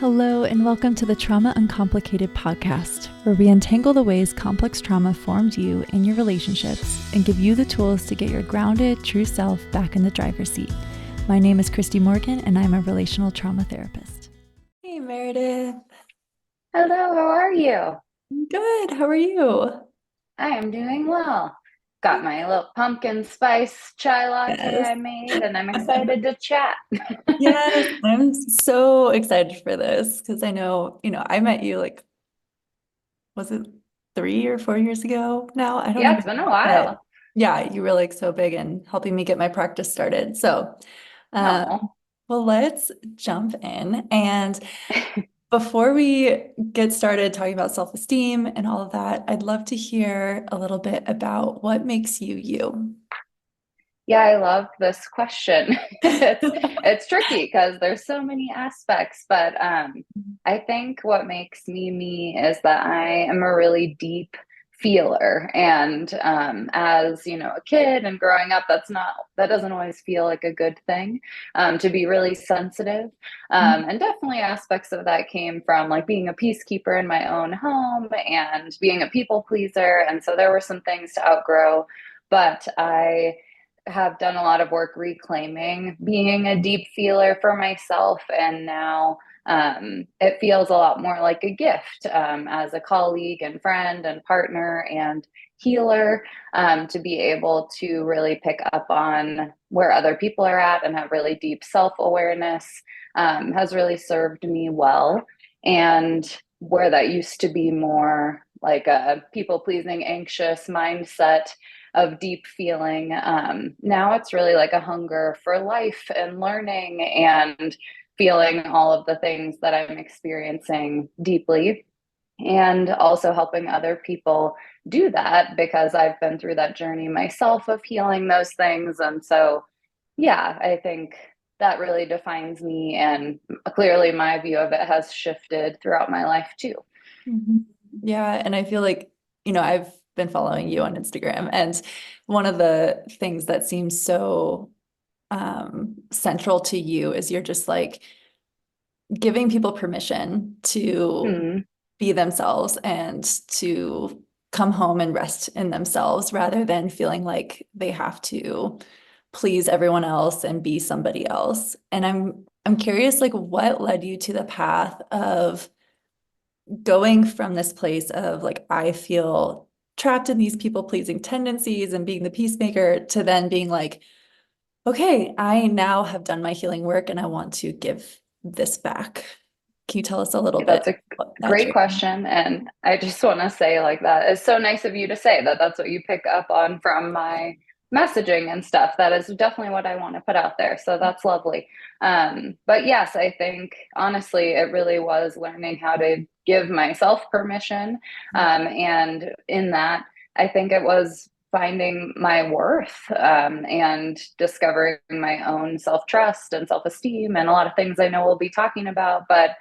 Hello, and welcome to the Trauma Uncomplicated podcast, where we untangle the ways complex trauma formed you and your relationships and give you the tools to get your grounded, true self back in the driver's seat. My name is Christy Morgan, and I'm a relational trauma therapist. Hey, Meredith. Hello, how are you? I'm good. How are you? I am doing well. Got my little pumpkin spice chai latte Yes. I made, and I'm excited to chat. Yes, I'm so excited for this because I know, I met you was it 3 or 4 years ago now? I don't Yeah, even it's been a know. But while. yeah, you were so big in helping me get my practice started. So, um, Oh, well, let's jump in. And before we get started talking about self-esteem and all of that, I'd love to hear a little bit about what makes you you. yeah, I love this question. It's tricky because there's so many aspects, but I think what makes me me is that I am a really deep feeler, and as you know, a kid and growing up, that doesn't always feel like a good thing. To be really sensitive, and definitely aspects of that came from like being a peacekeeper in my own home and being a people pleaser, and so there were some things to outgrow, but I have done a lot of work reclaiming being a deep feeler for myself. And now it feels a lot more like a gift as a colleague and friend and partner and healer, to be able to really pick up on where other people are at and have really deep self awareness, has really served me well. And where that used to be more like a people pleasing, anxious mindset of deep feeling. Now it's really like a hunger for life and learning and feeling all of the things that I'm experiencing deeply, and also helping other people do that because I've been through that journey myself of healing those things. And so, yeah, I think that really defines me. And clearly, my view of it has shifted throughout my life too. Mhm. Yeah, and I feel I've been following you on Instagram, and one of the things that seems so central to you is you're just giving people permission to Hmm. be themselves and to come home and rest in themselves rather than feeling like they have to please everyone else and be somebody else. And I'm curious, what led you to the path of going from this place of I feel trapped in these people pleasing tendencies and being the peacemaker to then being okay, I now have done my healing work and I want to give this back. Can you tell us a little bit That's a about that great journey? question. And I just want to say, like, that is so nice of you to say that that's what you pick up on from my messaging and stuff. That is definitely what I want to put out there. So that's lovely. But yes, I think honestly, it really was learning how to give myself permission. And in that, I think it was finding my worth, and discovering my own self trust and self esteem, and a lot of things I know we'll be talking about. But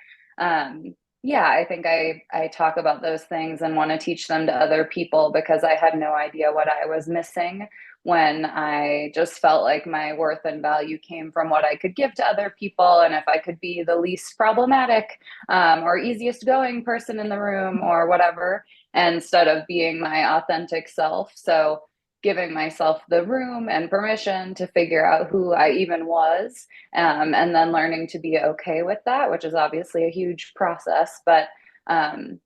yeah, I think I talk about those things and want to teach them to other people because I had no idea what I was missing when I just felt like my worth and value came from what I could give to other people. And if I could be the least problematic, or easiest going person in the room or whatever, instead of being my authentic self. So giving myself the room and permission to figure out who I even was, and then learning to be okay with that, which is obviously a huge process. But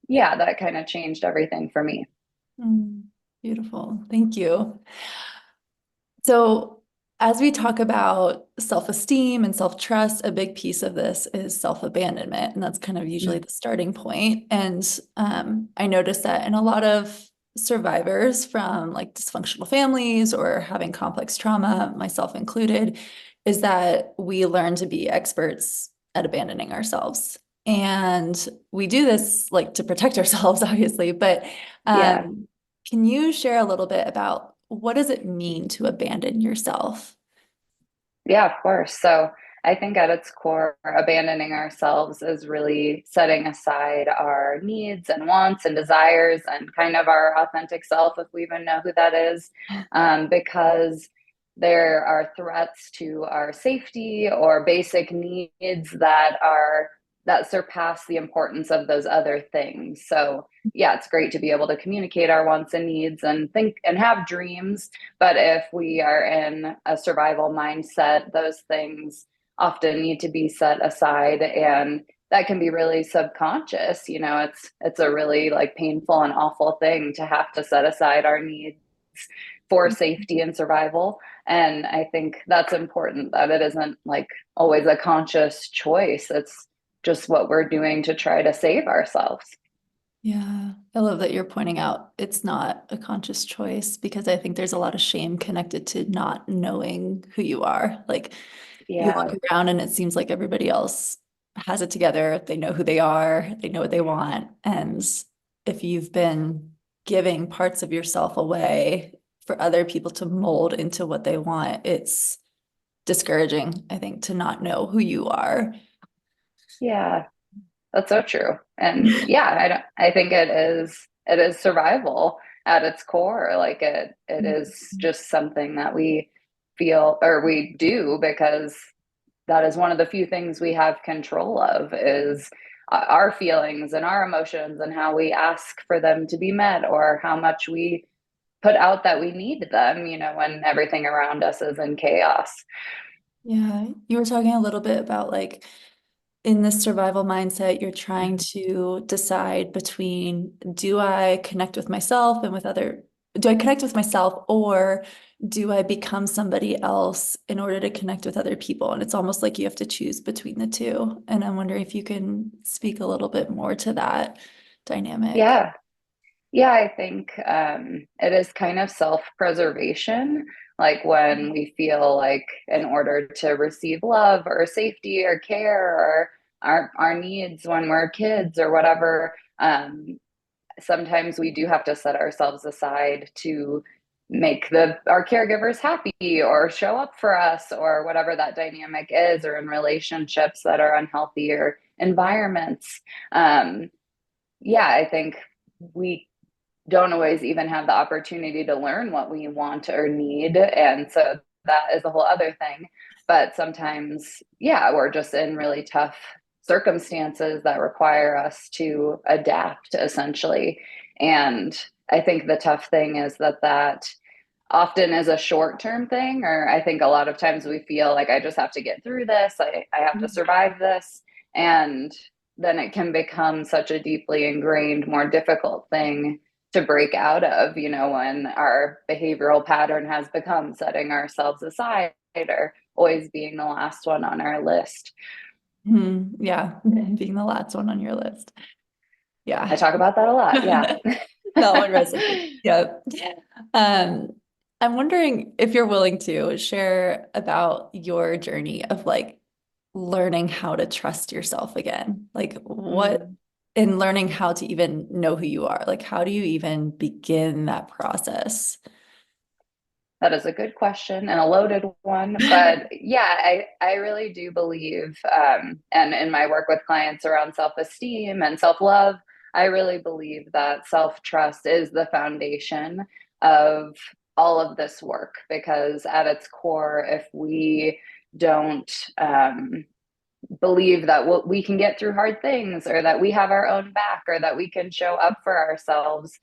yeah, that kind of changed everything for me. Mm, beautiful. Thank you. So, as we talk about self-esteem and self-trust, a big piece of this is self-abandonment, and that's kind of usually the starting point. And I noticed that in a lot of survivors from dysfunctional families or having complex trauma, myself included, is that we learn to be experts at abandoning ourselves. And we do this to protect ourselves, obviously, but Yeah. can you share a little bit about what does it mean to abandon yourself? Yeah, of course. So I think at its core, abandoning ourselves is really setting aside our needs and wants and desires and kind of our authentic self, if we even know who that is, because there are threats to our safety or basic needs that are that surpass the importance of those other things. So yeah, it's great to be able to communicate our wants and needs and think and have dreams. But if we are in a survival mindset, those things often need to be set aside, and that can be really subconscious. It's a really like painful and awful thing to have to set aside our needs for safety and survival. And I think that's important, that it isn't like always a conscious choice. It's just what we're doing to try to save ourselves. Yeah, I love that you're pointing out it's not a conscious choice because I think there's a lot of shame connected to not knowing who you are. Like you walk Yeah. around and it seems like everybody else has it together. They know who they are, they know what they want. And if you've been giving parts of yourself away for other people to mold into what they want, it's discouraging, I think, to not know who you are. Yeah. That's so true. And yeah, I think it is survival at its core. Like it is just something that we feel or we do because that is one of the few things we have control of is our feelings and our emotions and how we ask for them to be met or how much we put out that we need them, when everything around us is in chaos. Yeah, you were talking a little bit about like in this survival mindset, you're trying to decide between do I connect with myself and with other, do I connect with myself or do I become somebody else in order to connect with other people? And it's almost like you have to choose between the two. And I'm wondering if you can speak a little bit more to that dynamic. Yeah. Yeah, I think it is kind of self-preservation, like when we feel like in order to receive love or safety or care or our needs when we're kids or whatever, sometimes we do have to set ourselves aside to make our caregivers happy or show up for us or whatever that dynamic is, or in relationships that are unhealthy or environments. Um, yeah, I think we don't always even have the opportunity to learn what we want or need. And so that is a whole other thing. But sometimes, yeah, we're just in really tough circumstances that require us to adapt essentially. And I think the tough thing is that often is a short term thing, or I think a lot of times we feel like I just have to get through this, I have to survive this. And then it can become such a deeply ingrained, more difficult thing to break out of, when our behavioral pattern has become setting ourselves aside or always being the last one on our list. Yeah, being the last one on your list. I Yeah. talk about that a lot. Yeah. That one resonates. Yep. Um, I'm wondering if you're willing to share about your journey of like learning how to trust yourself again. Like what Mm. in learning how to even know who you are. Like how do you even begin that process? That is a good question and a loaded one. But yeah, I really do believe, and in my work with clients around self esteem and self love, I really believe that self trust is the foundation of all of this work. Because at its core, if we don't believe that we can get through hard things or that we have our own back or that we can show up for ourselves,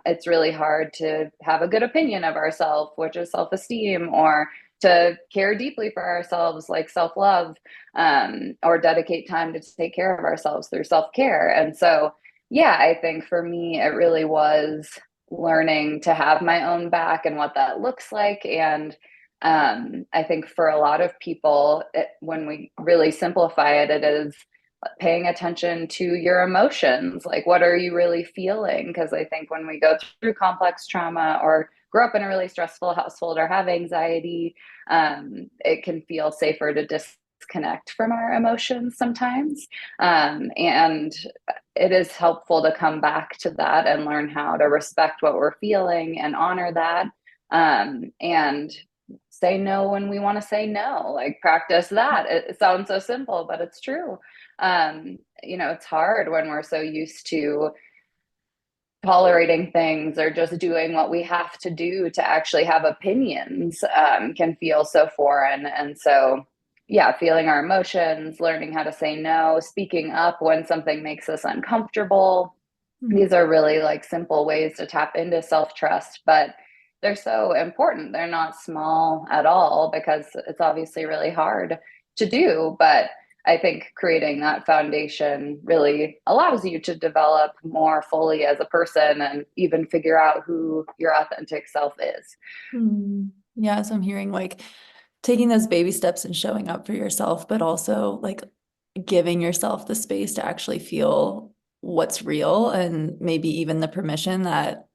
it's really hard to have a good opinion of ourselves, which is self-esteem, or to care deeply for ourselves like self-love, or dedicate time to take care of ourselves through self-care. And so yeah, I think for me it really was learning to have my own back and what that looks like. And I think for a lot of people, when we really simplify it, it is paying attention to your emotions. Like, what are you really feeling? Because I think when we go through complex trauma or grow up in a really stressful household or have anxiety, it can feel safer to disconnect from our emotions sometimes. And it is helpful to come back to that and learn how to respect what we're feeling and honor that. And say no when we want to say no, like practice that. It sounds so simple, but it's true. It's hard when we're so used to tolerating things or just doing what we have to do to actually have opinions, can feel so foreign. And so yeah, feeling our emotions, learning how to say no, speaking up when something makes us uncomfortable. Mm. These are really like simple ways to tap into self-trust, but they're so important. They're not small at all because it's obviously really hard to do. But I think creating that foundation really allows you to develop more fully as a person and even figure out who your authentic self is. Mm. Yeah, so I'm hearing like taking those baby steps and showing up for yourself, but also like giving yourself the space to actually feel what's real and maybe even the permission that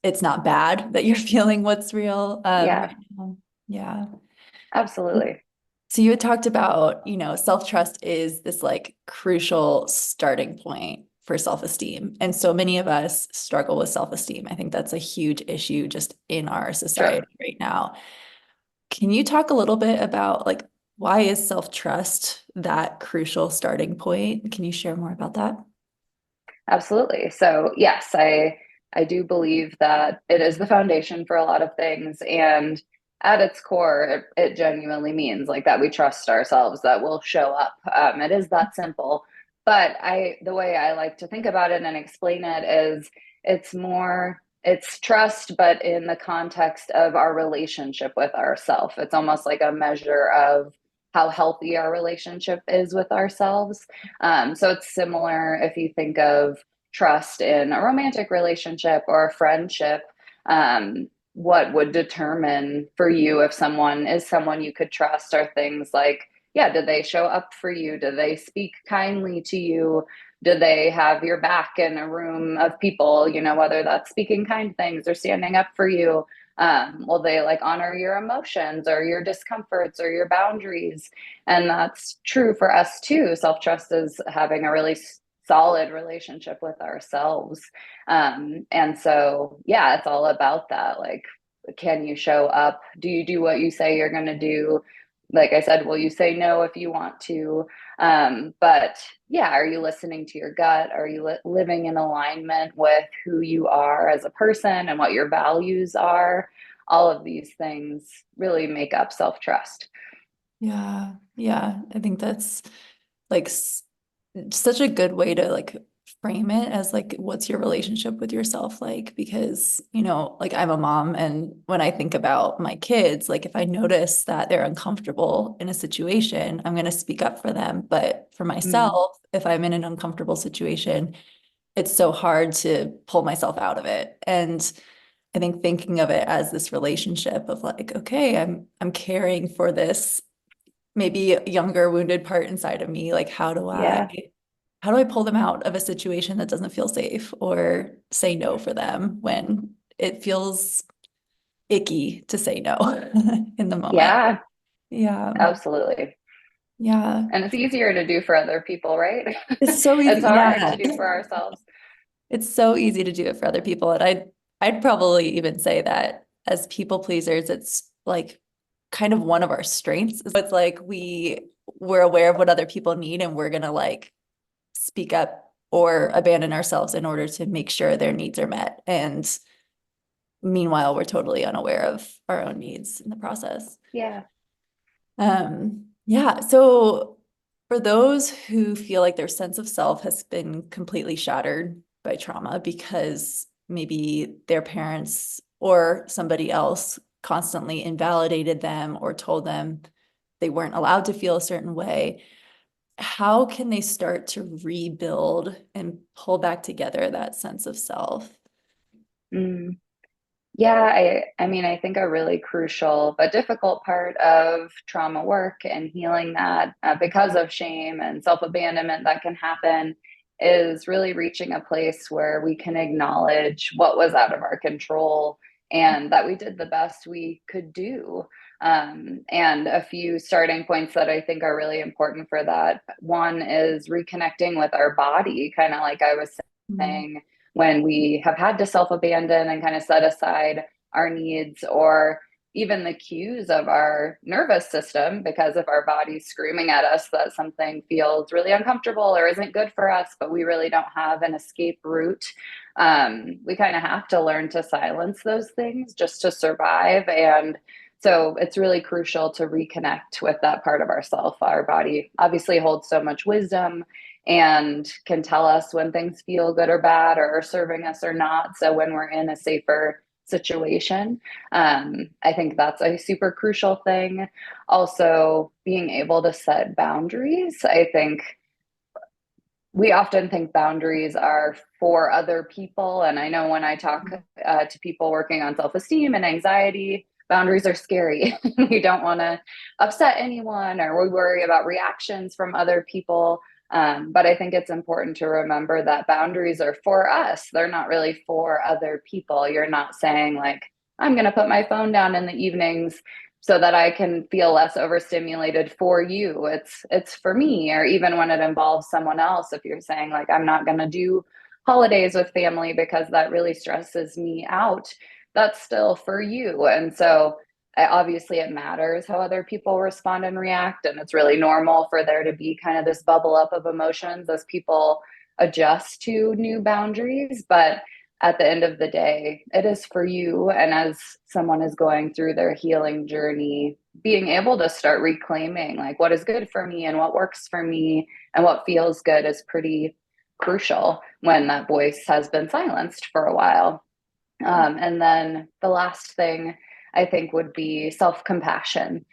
it's not bad that you're feeling what's real Yeah, right now. Yeah. absolutely. So you had talked about, self-trust is this like crucial starting point for self-esteem. And so many of us struggle with self-esteem. I think that's a huge issue just in our Sure. society right now. Can you talk a little bit about like why is self-trust that crucial starting point? Can you share more about that? Absolutely. So, yes, I do believe that it is the foundation for a lot of things, and at its core, it genuinely means like that we trust ourselves, that we'll show up. It is that simple. But the way I like to think about it and explain it is, it's trust, but in the context of our relationship with ourself. It's almost like a measure of how healthy our relationship is with ourselves. So it's similar if you think of trust in a romantic relationship or a friendship. What would determine for you if someone is someone you could trust are things like, yeah, do they show up for you? Do they speak kindly to you? Do they have your back in a room of people, whether that's speaking kind things or standing up for you? Will they like honor your emotions or your discomforts or your boundaries? And that's true for us too. Self trust is having a really solid relationship with ourselves. And so, yeah, it's all about that. Like, can you show up? Do you do what you say you're going to do? Like I said, will you say no if you want to? But yeah, are you listening to your gut? Are you living in alignment with who you are as a person and what your values are? All of these things really make up self trust. Yeah. Yeah. I think that's like such a good way to like frame it as like what's your relationship with yourself like because like I'm a mom and when I think about my kids like if I notice that they're uncomfortable in a situation I'm going to speak up for them but for Mm, myself if I'm in an uncomfortable situation it's so hard to pull myself out of it and I think thinking of it as this relationship of like okay I'm caring for this maybe younger wounded part inside of me like yeah. how do I pull them out of a situation that doesn't feel safe or say no for them when it feels icky to say no in the moment? Yeah, Yeah. absolutely. Yeah. And it's easier to do for other people, right? It's so It's easy. hard Yeah. to do for ourselves. It's so easy to do it for other people. And I'd probably even say that as people pleasers, it's like kind of one of our strengths. It's like we're aware of what other people need and we're gonna like speak up or abandon ourselves in order to make sure their needs are met. And meanwhile, we're totally unaware of our own needs in the process. Yeah. Yeah. So for those who feel like their sense of self has been completely shattered by trauma because maybe their parents or somebody else constantly invalidated them or told them they weren't allowed to feel a certain way, how can they start to rebuild and pull back together that sense of self? Mm. Yeah, I mean, I think a really crucial but difficult part of trauma work and healing that because of shame and self-abandonment that can happen is really reaching a place where we can acknowledge what was out of our control and that we did the best we could do. And a few starting points that I think are really important for that. One is reconnecting with our body, kind of like I was Mm, saying when we have had to self abandon and kind of set aside our needs or even the cues of our nervous system, because if our body's screaming at us that something feels really uncomfortable or isn't good for us, but we really don't have an escape route, we kind of have to learn to silence those things just to survive. And So it's really crucial to reconnect with that part of ourself. Our body obviously holds so much wisdom and can tell us when things feel good or bad or are serving us or not. So when we're in a safer situation, I think that's a super crucial thing. Also, being able to set boundaries. I think we often think boundaries are for other people. And I know when I talk to people working on self esteem and anxiety, boundaries are scary. We don't want to upset anyone or we worry about reactions from other people. But I think it's important to remember that boundaries are for us. They're not really for other people. You're not saying, like, I'm going to put my phone down in the evenings so that I can feel less overstimulated for you. It's for me, or even when it involves someone else, if you're saying, like, I'm not going to do holidays with family because that really stresses me out, that's still for you. And so obviously it matters how other people respond and react, and it's really normal for there to be kind of this bubble up of emotions as people adjust to new boundaries, but at the end of the day, it is for you. And as someone is going through their healing journey, being able to start reclaiming, like, what is good for me and what works for me and what feels good is pretty crucial when that voice has been silenced for a while. And then the last thing I think would be self compassion,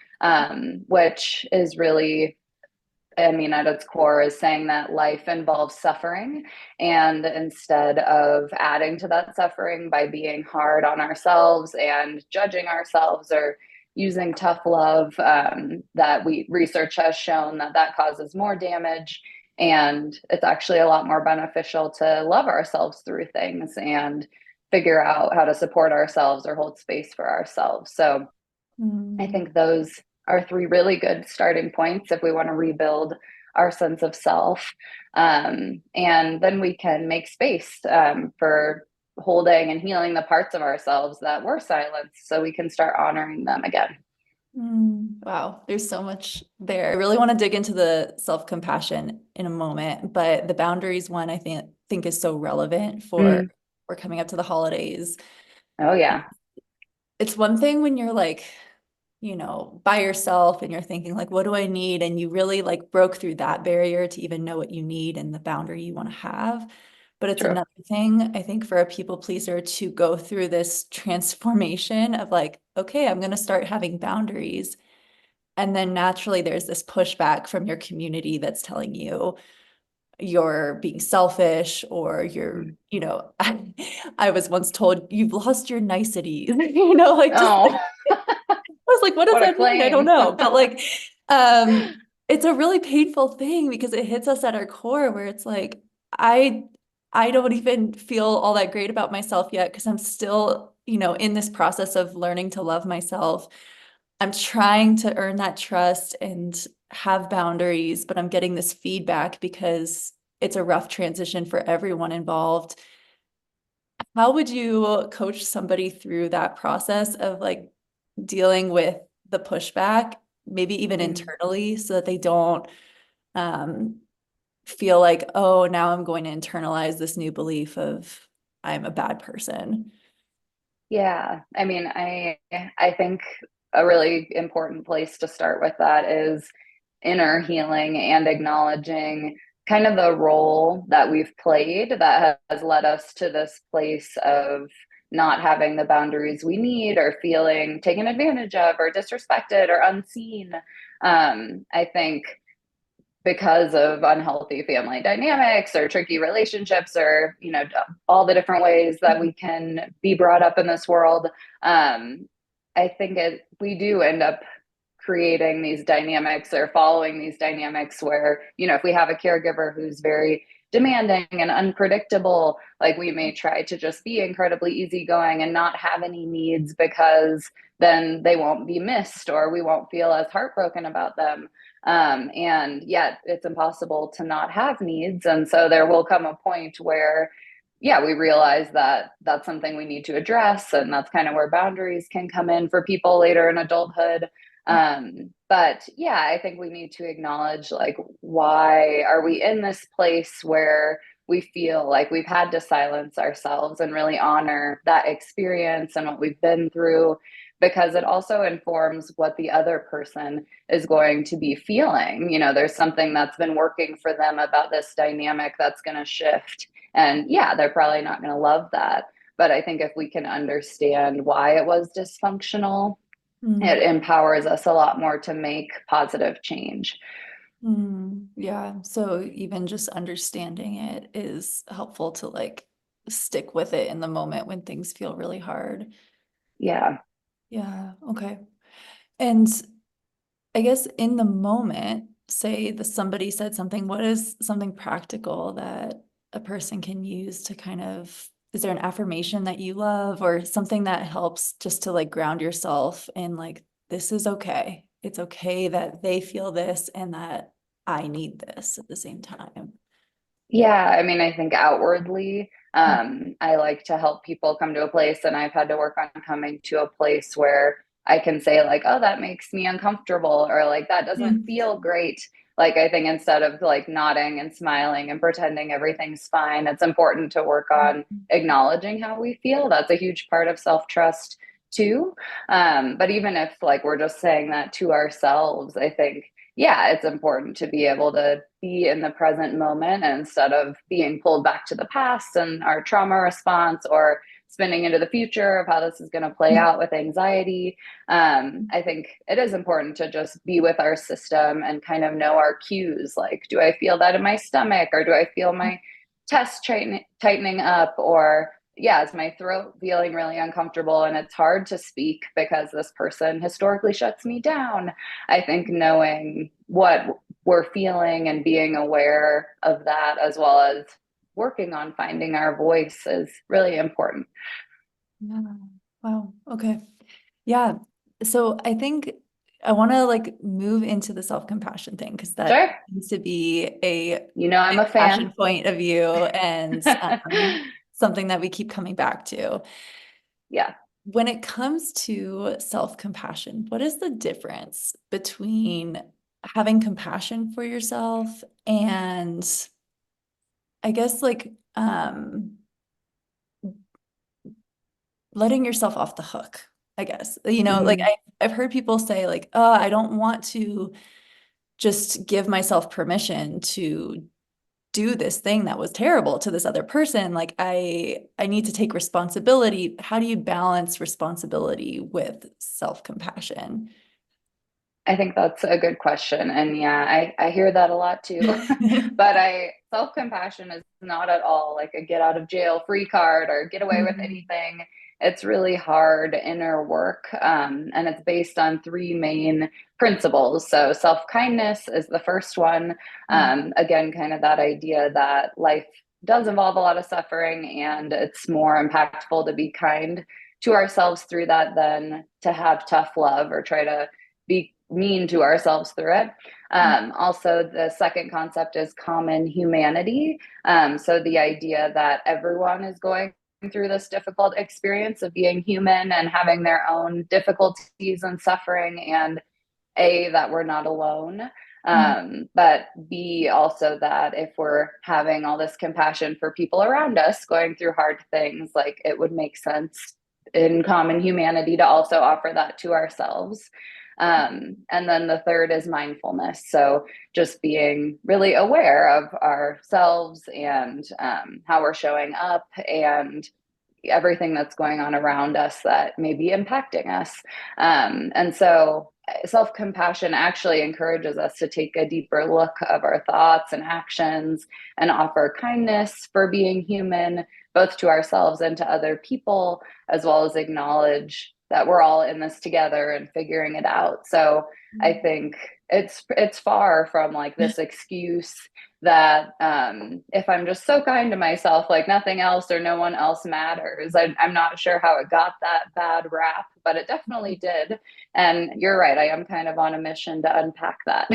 which is really, I mean, at its core, is saying that life involves suffering. And instead of adding to that suffering by being hard on ourselves and judging ourselves or using tough love, that research has shown that that causes more damage. And it's actually a lot more beneficial to love ourselves through things and figure out how to support ourselves or hold space for ourselves. So I Mm. think those are three really good starting points if we want to rebuild our sense of self. And then we can make space for holding and healing the parts of ourselves that were silenced so we can start honoring them again. Wow, there's so much there. I really want to dig into the self-compassion in a moment, but the boundaries one I think is so relevant for Mm. we're coming up to the holidays. Oh, yeah. It's one thing when you're like, by yourself and you're thinking like, what do I need? And you really like broke through that barrier to even know what you need and the boundary you want to have. But it's True. another thing, I think, for a people pleaser to go through this transformation of like, okay, I'm going to start having boundaries. And then naturally there's this pushback from your community that's telling you you're being selfish or Mm. I was once told you've lost your niceties, like just Oh, like I was like, what does what a that mean? I don't claim. know. But like, um, it's a really painful thing because it hits us at our core where it's like, I I don't even feel all that great about myself yet because I'm still, in this process of learning to love myself. I'm trying to earn that trust and have boundaries, but I'm getting this feedback because it's a rough transition for everyone involved. How would you coach somebody through that process of like dealing with the pushback, maybe even Mm. internally, so that they don't um, feel like, oh, now I'm going to internalize this new belief of I'm a bad person? Yeah, I mean, I think a really important place to start with that is inner healing and acknowledging kind of the role that we've played that has led us to this place of not having the boundaries we need or feeling taken advantage of or disrespected or unseen. I think because of unhealthy family dynamics or tricky relationships or all the different ways that we can be brought up in this world, I think we do end up creating these dynamics or following these dynamics where if we have a caregiver who's very demanding and unpredictable, like, we may try to just be incredibly easygoing and not have any needs because then they won't be missed or we won't feel as heartbroken about them. And yet it's impossible to not have needs. And so there will come a point where, yeah, we realize that that's something we need to address. And that's kind of where boundaries can come in for people later in adulthood. But yeah, I think we need to acknowledge, like, why are we in this place where we feel like we've had to silence ourselves and really honor that experience and what we've been through, because it also informs what the other person is going to be feeling. You know, there's something that's been working for them about this dynamic that's going to shift. And yeah, they're probably not going to love that. But I think if we can understand why it was dysfunctional, Mm. it empowers us a lot more to make positive change. Yeah. So even just understanding it is helpful to like stick with it in the moment when things feel really hard. Yeah. Yeah. Okay. And I guess in the moment, say the somebody said something, what is something practical that a person can use to kind of, is there an affirmation that you love or something that helps just to like ground yourself in like, this is okay. It's okay that they feel this and that I need this at the same time. Yeah, I mean, I think outwardly, I like to help people come to a place, and I've had to work on coming to a place where I can say, like, oh, that makes me uncomfortable, or like, that doesn't Mm. feel great. Like, I think instead of like nodding and smiling and pretending everything's fine, it's important to work on acknowledging how we feel. That's a huge part of self-trust too. But even if like we're just saying that to ourselves, I think yeah, it's important to be able to be in the present moment and instead of being pulled back to the past and our trauma response or spinning into the future of how this is going to play Mm. out with anxiety. I think it is important to just be with our system and kind of know our cues. Like, do I feel that in my stomach or do I feel my chest tightening up or yeah, is my throat feeling really uncomfortable and it's hard to speak because this person historically shuts me down. I think knowing what we're feeling and being aware of that, as well as working on finding our voice, is really important. Yeah. Wow. Okay. Yeah. So I think I want to like move into the self-compassion thing because that Sure. seems to be a You know, I'm big a passion fan. point of you and something that we keep coming back to. Yeah. When it comes to self-compassion, what is the difference between having compassion for yourself and I guess like letting yourself off the hook, I guess. You know, like Mm. I've heard people say like, oh, I don't want to just give myself permission to do this thing that was terrible to this other person. Like I need to take responsibility. How do you balance responsibility with self-compassion? I think that's a good question. And yeah, I hear that a lot too. But I self-compassion is not at all like a get out of jail free card or get away with Mm. anything. It's really hard inner work. And it's based on three main principles. So self-kindness is the first one. Again, kind of that idea that life does involve a lot of suffering and it's more impactful to be kind to ourselves through that than to have tough love or try to be mean to ourselves through it. Also, the second concept is common humanity. So the idea that everyone is going through this difficult experience of being human and having their own difficulties and suffering, and A, that we're not alone. But B, also that if we're having all this compassion for people around us going through hard things, like it would make sense in common humanity to also offer that to ourselves. And then the third is mindfulness. So just being really aware of ourselves and how we're showing up and everything that's going on around us that may be impacting us. And so self compassion actually encourages us to take a deeper look of our thoughts and actions and offer kindness for being human, both to ourselves and to other people, as well as acknowledge that we're all in this together and figuring it out. So I think it's far from like this excuse that if I'm just so kind to myself, like nothing else or no one else matters. I'm not sure how it got that bad rap, but it definitely did. And you're right, I am kind of on a mission to unpack that.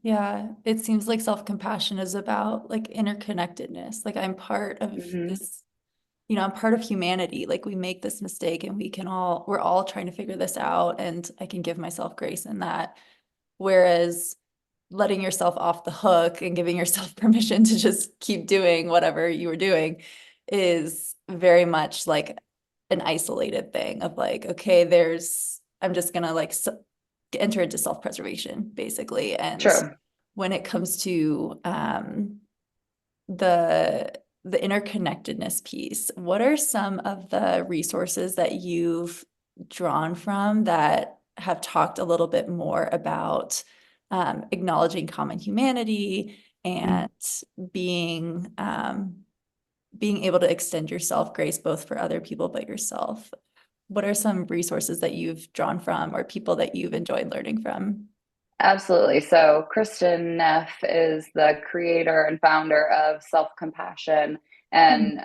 Yeah. It seems like self-compassion is about like interconnectedness. Like I'm part of Hmm. this, you know, I'm part of humanity. Like we make this mistake and we're all trying to figure this out and I can give myself grace in that. Whereas letting yourself off the hook and giving yourself permission to just keep doing whatever you were doing is very much like an isolated thing of like, okay, I'm just gonna like enter into self-preservation basically. And True. when it comes to the interconnectedness piece, what are some of the resources that you've drawn from that have talked a little bit more about acknowledging common humanity and being being able to extend yourself grace both for other people but yourself? What are some resources that you've drawn from or people that you've enjoyed learning from? Absolutely. So, Kristen Neff is the creator and founder of Self Compassion, and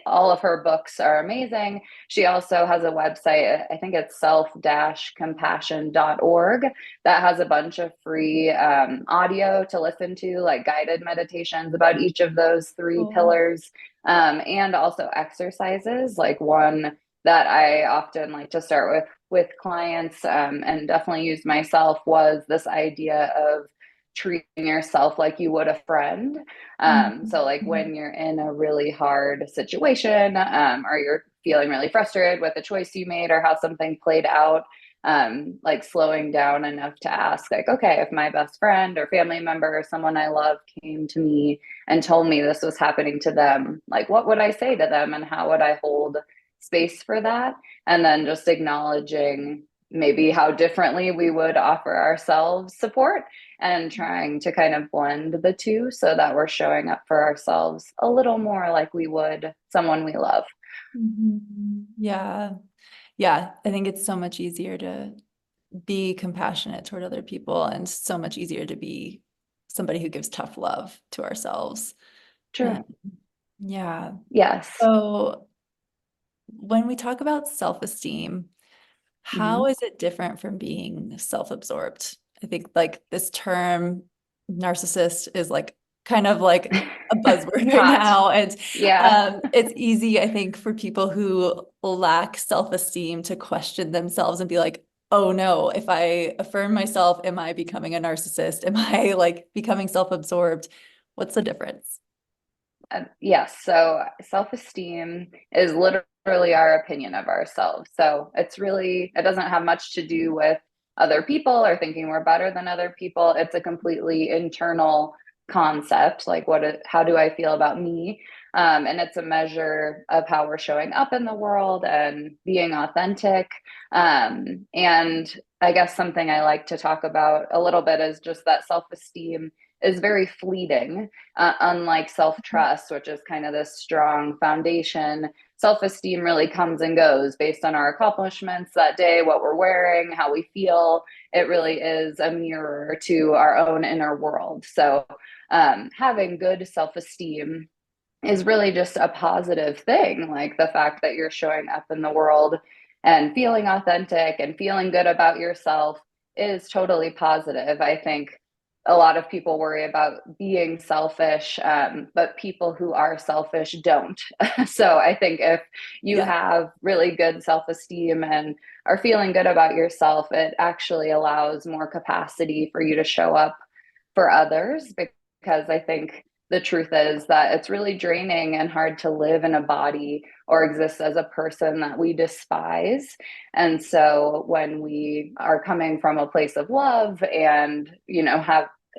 all of her books are amazing. She also has a website, I think it's self-compassion.org, that has a bunch of free audio to listen to, like guided meditations about each of those three Cool. pillars, and also exercises, like one that I often like to start with clients, and definitely use myself, was this idea of treating yourself like you would a friend. So like Mhm. when you're in a really hard situation, or you're feeling really frustrated with a choice you made or how something played out, like slowing down enough to ask, like, okay, if my best friend or family member or someone I love came to me and told me this was happening to them, like what would I say to them and how would I hold space for that? And then just acknowledging maybe how differently we would offer ourselves support, and trying to kind of blend the two so that we're showing up for ourselves a little more like we would someone we love. Yeah. Yeah. I think it's so much easier to be compassionate toward other people and so much easier to be somebody who gives tough love to ourselves. True. And yeah. Yes. So when we talk about self-esteem, how Mm-hmm. is it different from being self-absorbed? I think like this term narcissist is like kind of like a buzzword right Hot. now. And Yeah. it's easy, I think, for people who lack self-esteem to question themselves and be like, oh no, if I affirm myself, am I becoming a narcissist? Am I like becoming self-absorbed? What's the difference? Yes. So self esteem is literally our opinion of ourselves. So it doesn't have much to do with other people or thinking we're better than other people. It's a completely internal concept. Like, how do I feel about me? And it's a measure of how we're showing up in the world and being authentic. And I guess something I like to talk about a little bit is just that self esteem is very fleeting, unlike self trust, which is kind of this strong foundation. Self esteem really comes and goes based on our accomplishments that day, what we're wearing, how we feel. It really is a mirror to our own inner world. So, having good self esteem is really just a positive thing. Like the fact that you're showing up in the world and feeling authentic and feeling good about yourself is totally positive. I think a lot of people worry about being selfish, but people who are selfish don't. So I think if you Yeah. have really good self esteem and are feeling good about yourself, it actually allows more capacity for you to show up for others, because I think the truth is that it's really draining and hard to live in a body or exist as a person that we despise. And so when we are coming from a place of love and,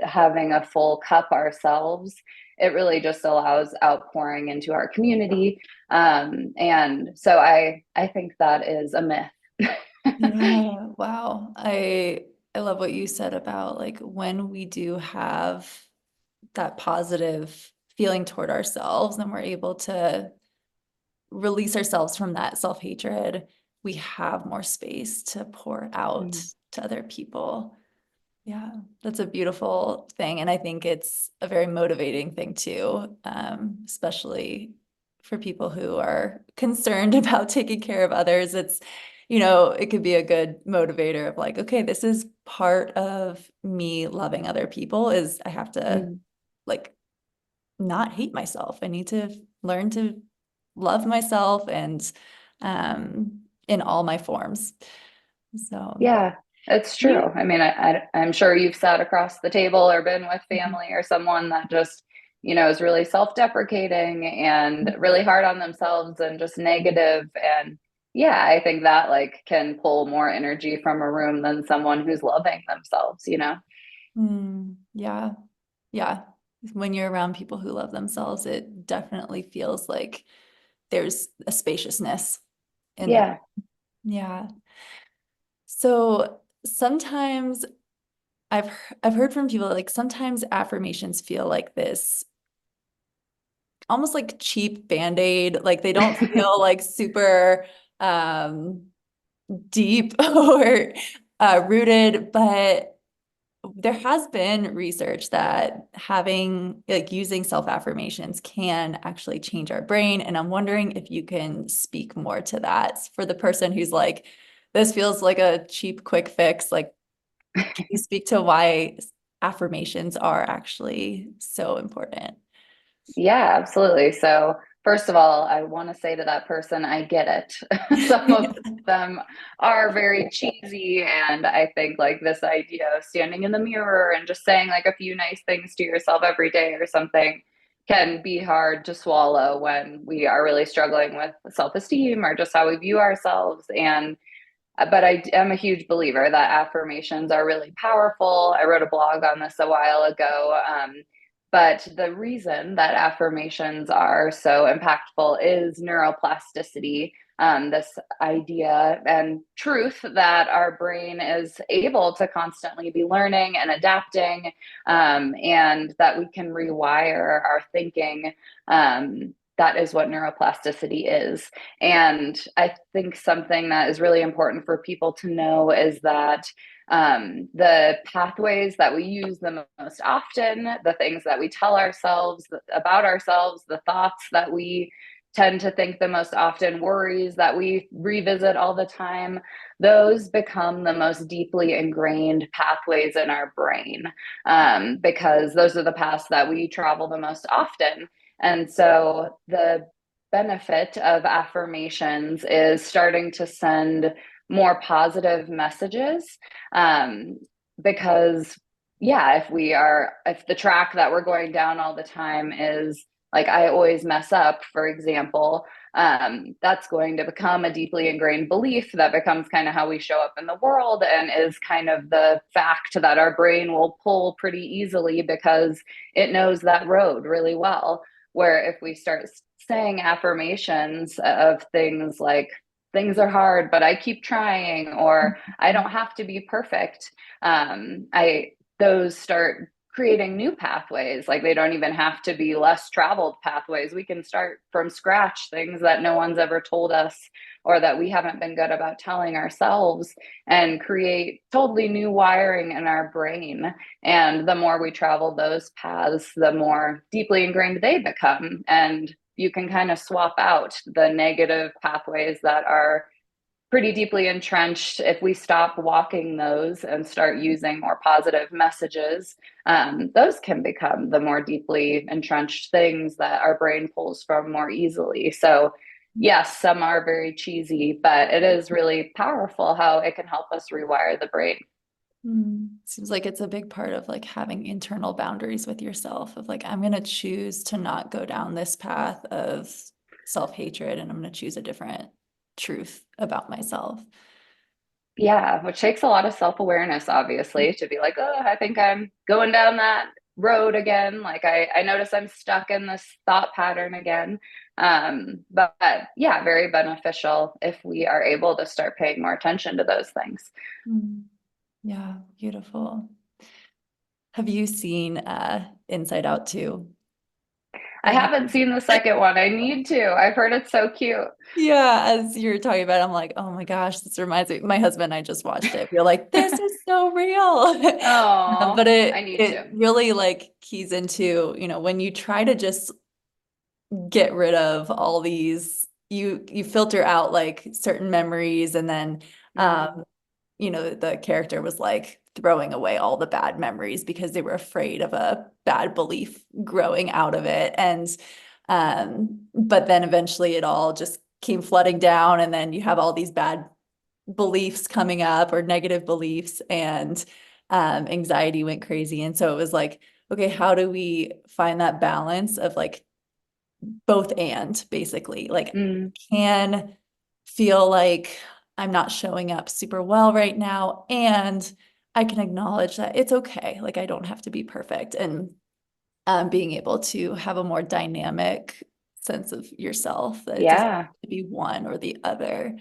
having a full cup ourselves, it really just allows outpouring into our community. And so I think that is a myth. Yeah, wow. I love what you said about like when we do have that positive feeling toward ourselves and we're able to release ourselves from that self-hatred, we have more space to pour out Mm. to other people. Yeah, that's a beautiful thing. And I think it's a very motivating thing too, especially for people who are concerned about taking care of others. It could be a good motivator of like, okay, this is part of me loving other people is I have to Mm. like not hate myself. I need to learn to love myself and in all my forms. So, Yeah, it's do true. you? I mean, I'm sure you've sat across the table or been with family or someone that just is really self-deprecating and really hard on themselves and just negative. And yeah, I think that like can pull more energy from a room than someone who's loving themselves. Yeah. Yeah. When you're around people who love themselves, it definitely feels like there's a spaciousness in that. Yeah. Yeah. So sometimes I've heard from people like sometimes affirmations feel like this almost like cheap band-aid, like they don't feel like super um deep or rooted, but there has been research that having like using self-affirmations can actually change our brain. And I'm wondering if you can speak more to that for the person who's like, this feels like a cheap, quick fix. Like, can you speak to why affirmations are actually so important? Yeah, absolutely. So, first of all, I want to say to that person, I get it. Some of them are very cheesy. And I think like this idea of standing in the mirror and just saying like a few nice things to yourself every day or something can be hard to swallow when we are really struggling with self-esteem or just how we view ourselves. But I am a huge believer that affirmations are really powerful. I wrote a blog on this a while ago. But the reason that affirmations are so impactful is neuroplasticity, this idea and truth that our brain is able to constantly be learning and adapting, and that we can rewire our thinking. That is what neuroplasticity is. And I think something that is really important for people to know is that the pathways that we use the most often, the things that we tell ourselves about ourselves, the thoughts that we tend to think the most often, worries that we revisit all the time, those become the most deeply ingrained pathways in our brain, because those are the paths that we travel the most often. And so the benefit of affirmations is starting to send more positive messages, um, because yeah, if the track that we're going down all the time is like I always mess up, for example, that's going to become a deeply ingrained belief that becomes kind of how we show up in the world and is kind of the fact that our brain will pull pretty easily because it knows that road really well. Where if we start saying affirmations of things like, things are hard, but I keep trying, or I don't have to be perfect. I those start creating new pathways. Like they don't even have to be less traveled pathways. We can start from scratch, things that no one's ever told us or that we haven't been good about telling ourselves, and create totally new wiring in our brain. And the more we travel those paths, the more deeply ingrained they become. And you can kind of swap out the negative pathways that are pretty deeply entrenched. If we stop walking those and start using more positive messages, those can become the more deeply entrenched things that our brain pulls from more easily. So, yes, some are very cheesy, but it is really powerful how it can help us rewire the brain. Seems like it's a big part of like having internal boundaries with yourself of like, I'm going to choose to not go down this path of self-hatred and I'm going to choose a different truth about myself. Yeah, which takes a lot of self-awareness, obviously, to be like, oh, I think I'm going down that road again. Like I notice I'm stuck in this thought pattern again. But yeah, very beneficial if we are able to start paying more attention to those things. Mm. Yeah, beautiful. Have you seen Inside Out 2? I By haven't seen the second one. I need to. I've heard it's so cute. Yeah, as you were talking about, I'm like, oh my gosh, this reminds me. My husband and I just watched it. We're like, this is so real. Oh, But I it need to. it really like keys into, when you try to just get rid of all these, you filter out like certain memories and then Mm, the character was like throwing away all the bad memories because they were afraid of a bad belief growing out of it. And but then eventually it all just came flooding down, and then you have all these bad beliefs coming up or negative beliefs, and anxiety went crazy. And so it was like okay, how do we find that balance of like both and basically like Mm, can feel like I'm not showing up super well right now and I can acknowledge that it's okay. Like I don't have to be perfect and being able to have a more dynamic sense of yourself that it doesn't yeah. have to be one or the other.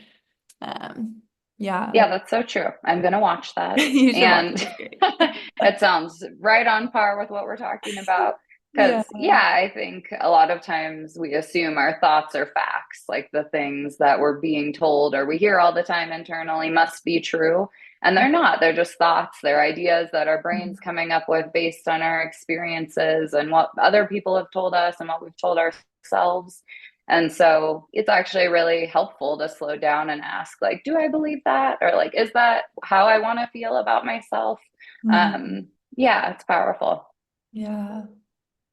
Yeah, Yeah, that's so true. I'm going to watch that. you should watch it. And It's great. it sounds right on par with what we're talking about. Yeah. Because, yeah, I think a lot of times we assume our thoughts are facts, like the things that we're being told or we hear all the time internally must be true. And they're not. They're just thoughts. They're ideas that our brain's coming up with based on our experiences and what other people have told us and what we've told ourselves. And so it's actually really helpful to slow down and ask, like, do I believe that? Or like, is that how I want to feel about myself? Mhm. Yeah, it's powerful. Yeah,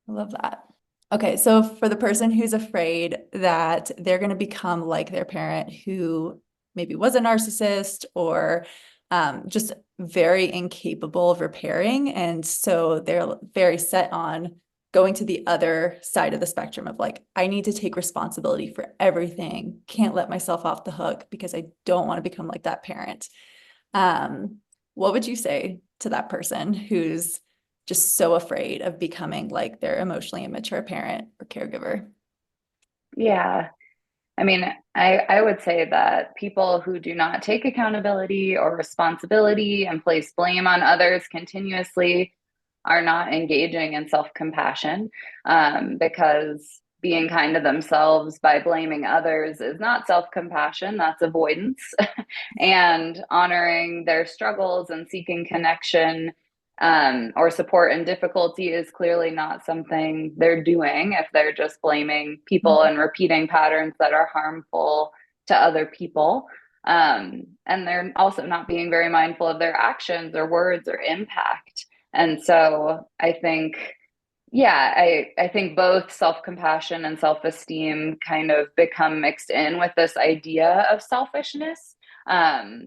I love that. Okay, so for the person who's afraid that they're going to become like their parent who maybe was a narcissist or just very incapable of repairing, and so they're very set on going to the other side of the spectrum of like, I need to take responsibility for everything, can't let myself off the hook because I don't want to become like that parent. Um, what would you say to that person who's just so afraid of becoming like their emotionally immature parent or caregiver? Yeah. I mean, I would say that people who do not take accountability or responsibility and place blame on others continuously are not engaging in self compassion, because being kind to themselves by blaming others is not self compassion, that's avoidance. And honoring their struggles and seeking connection, or support in difficulty is clearly not something they're doing if they're just blaming people and repeating patterns that are harmful to other people. And they're also not being very mindful of their actions or words or impact. And so I think, yeah, I think both self-compassion and self-esteem kind of become mixed in with this idea of selfishness,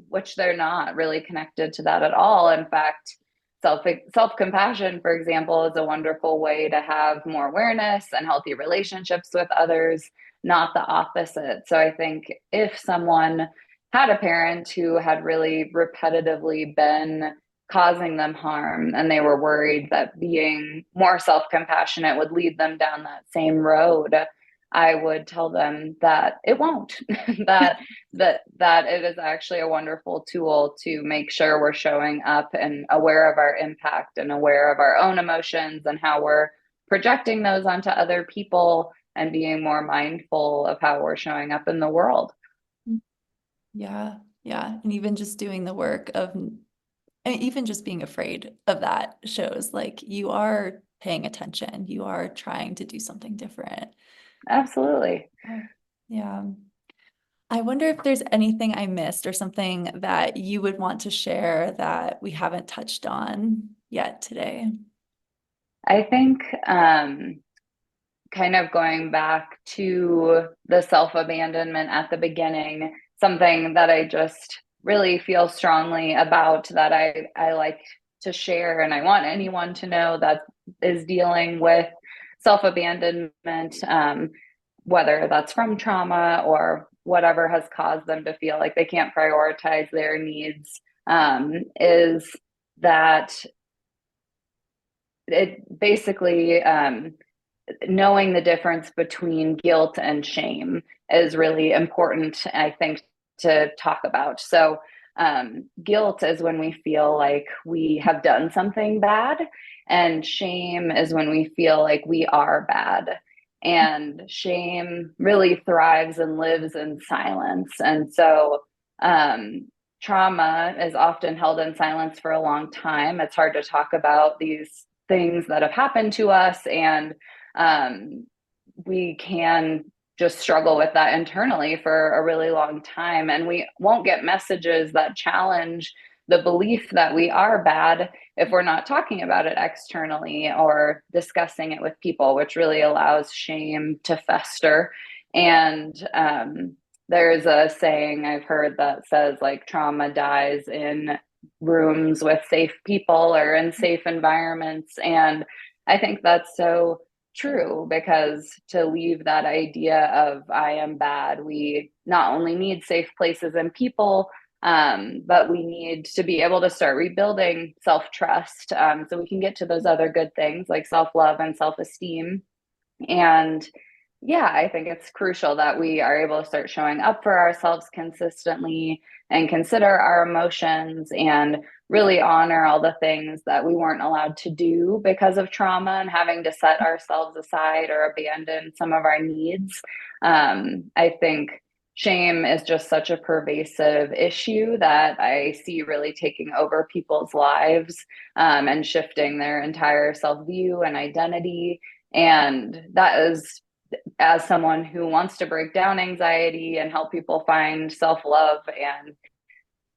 which they're not really connected to that at all. In fact, self-compassion, for example, is a wonderful way to have more awareness and healthy relationships with others, not the opposite. So I think if someone had a parent who had really repetitively been causing them harm and they were worried that being more self-compassionate would lead them down that same road, I would tell them that it won't. that that it is actually a wonderful tool to make sure we're showing up and aware of our impact and aware of our own emotions and how we're projecting those onto other people and being more mindful of how we're showing up in the world. Yeah, yeah. And even just doing the work of, and even just being afraid of that shows like you are paying attention, you are trying to do something different. Absolutely. Yeah. I wonder if there's anything I missed or something that you would want to share that we haven't touched on yet today. I think, kind of going back to the self abandonment at the beginning, something that I just really feel strongly about that I like to share, and I want anyone to know that is dealing with self abandonment, whether that's from trauma or whatever has caused them to feel like they can't prioritize their needs, is that it basically, knowing the difference between guilt and shame is really important, I think, to talk about. So, guilt is when we feel like we have done something bad, and shame is when we feel like we are bad. And shame really thrives and lives in silence. And so, trauma is often held in silence for a long time. It's hard to talk about these things that have happened to us, and um, we can just struggle with that internally for a really long time. And we won't get messages that challenge the belief that we are bad if we're not talking about it externally or discussing it with people, which really allows shame to fester. And there's a saying I've heard that says, like, trauma dies in rooms with safe people or in safe environments. And I think that's so true because to leave that idea of I am bad, we not only need safe places and people, but we need to be able to start rebuilding self trust so we can get to those other good things like self love and self esteem. And yeah, I think it's crucial that we are able to start showing up for ourselves consistently and consider our emotions and really honor all the things that we weren't allowed to do because of trauma and having to set ourselves aside or abandon some of our needs. I think shame is just such a pervasive issue that I see really taking over people's lives and shifting their entire self view and identity. And that is, as someone who wants to break down anxiety and help people find self love and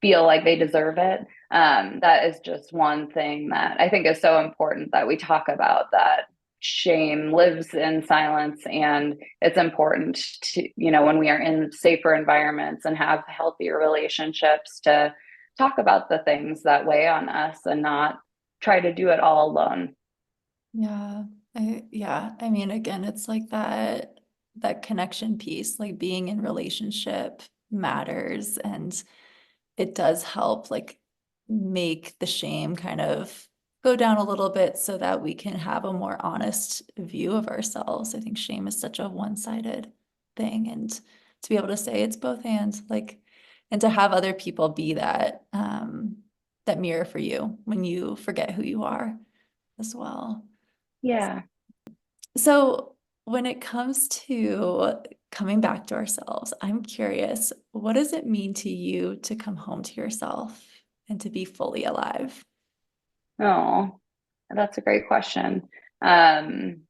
feel like they deserve it, that is just one thing that I think is so important that we talk about, that shame lives in silence. And it's important to, when we are in safer environments and have healthier relationships, to talk about the things that weigh on us and not try to do it all alone. Yeah. I mean, again, it's like that connection piece, like being in relationship matters, and it does help like make the shame kind of go down a little bit so that we can have a more honest view of ourselves. I think shame is such a one-sided thing, and to be able to say it's both hands, like, and to have other people be that mirror for you when you forget who you are as well. Yeah. So when it comes to coming back to ourselves, I'm curious, what does it mean to you to come home to yourself and to be fully alive? Oh, that's a great question. Um,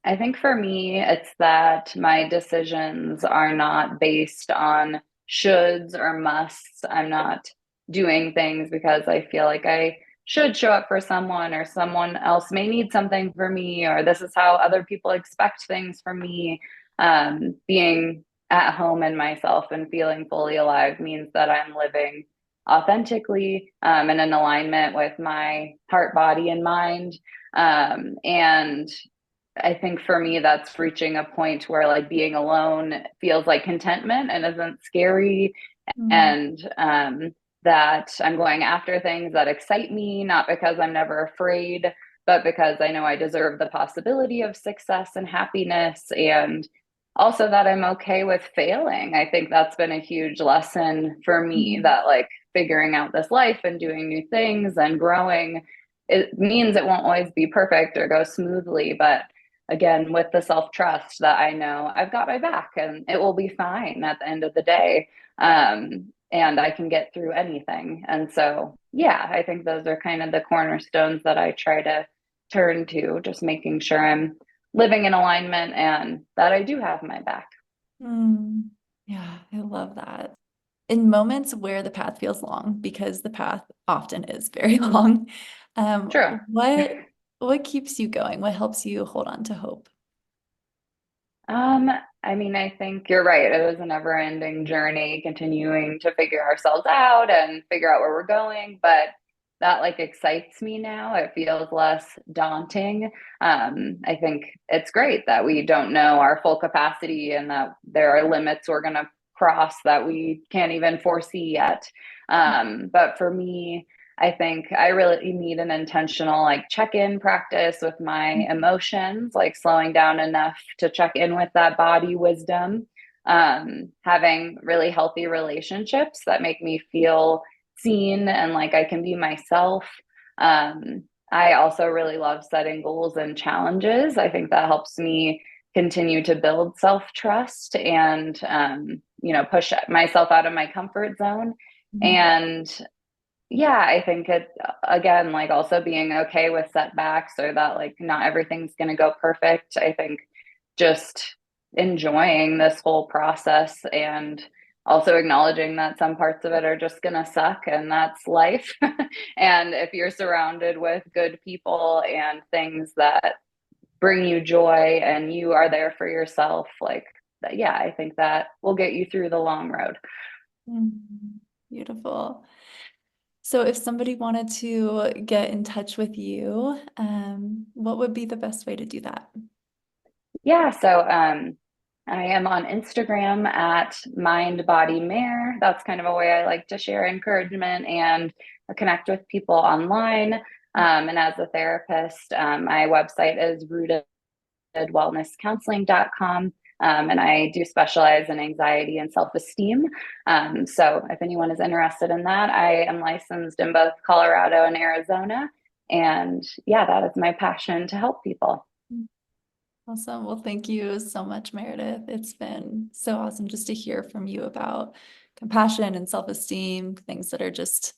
I think for me, it's that my decisions are not based on shoulds or musts. I'm not doing things because I feel like I should show up for someone, or someone else may need something for me, or this is how other people expect things from me. Being at home in myself and feeling fully alive means that I'm living authentically and in alignment with my heart, body, and mind. And I think for me, that's reaching a point where like being alone feels like contentment and isn't scary. Mm, And that I'm going after things that excite me, not because I'm never afraid, but because I know I deserve the possibility of success and happiness. And also that I'm okay with failing. I think that's been a huge lesson for me, mm, that like figuring out this life and doing new things and growing, it means it won't always be perfect or go smoothly, but again, with the self trust that I know I've got my back and it will be fine at the end of the day. And I can get through anything. And so, yeah, I think those are kind of the cornerstones that I try to turn to, just making sure I'm living in alignment and that I do have my back. mm. Yeah, I love that. In moments where the path feels long, because the path often is very long, True. what keeps you going? What helps you hold on to hope? Um, I mean, I think you're right. It was a never-ending journey, continuing to figure ourselves out and figure out where we're going. But that like excites me now. It feels less daunting. I think it's great that we don't know our full capacity and that there are limits we're going to cross that we can't even foresee yet. But for me, I think I really need an intentional like check-in practice with my emotions, like slowing down enough to check in with that body wisdom, having really healthy relationships that make me feel seen and like I can be myself. Um, I also really love setting goals and challenges. I think that helps me continue to build self-trust and push myself out of my comfort zone. Mhm. And yeah, I think it, again, like also being okay with setbacks, or that like not everything's going to go perfect. I think just enjoying this whole process and also acknowledging that some parts of it are just going to suck, and that's life. And if you're surrounded with good people and things that bring you joy and you are there for yourself, like, yeah, I think that will get you through the long road. Mm, beautiful. So if somebody wanted to get in touch with you, what would be the best way to do that? Yeah, so I am on Instagram at mindbodymare. That's kind of a way I like to share encouragement and connect with people online. And as a therapist, my website is rootedwellnesscounseling.com. And I do specialize in anxiety and self-esteem. So if anyone is interested in that, I am licensed in both Colorado and Arizona. And yeah, that is my passion to help people. Awesome. Well, thank you so much, Meredith. It's been so awesome just to hear from you about compassion and self-esteem, things that are just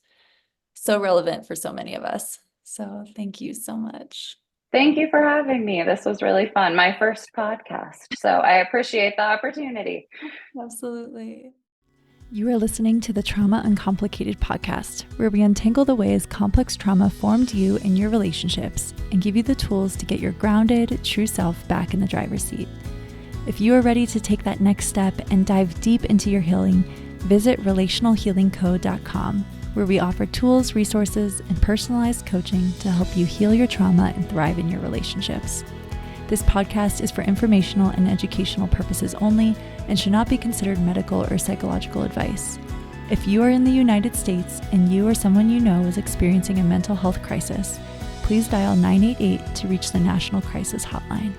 so relevant for so many of us. So thank you so much. Thank you for having me. This was really fun. My first podcast. So I appreciate the opportunity. Absolutely. You are listening to the Trauma Uncomplicated podcast, where we untangle the ways complex trauma formed you and your relationships and give you the tools to get your grounded, true self back in the driver's seat. If you are ready to take that next step and dive deep into your healing, visit relationalhealingco.com, where we offer tools, resources, and personalized coaching to help you heal your trauma and thrive in your relationships. This podcast is for informational and educational purposes only and should not be considered medical or psychological advice. If you are in the United States and you or someone you know is experiencing a mental health crisis, please dial 988 to reach the National Crisis Hotline.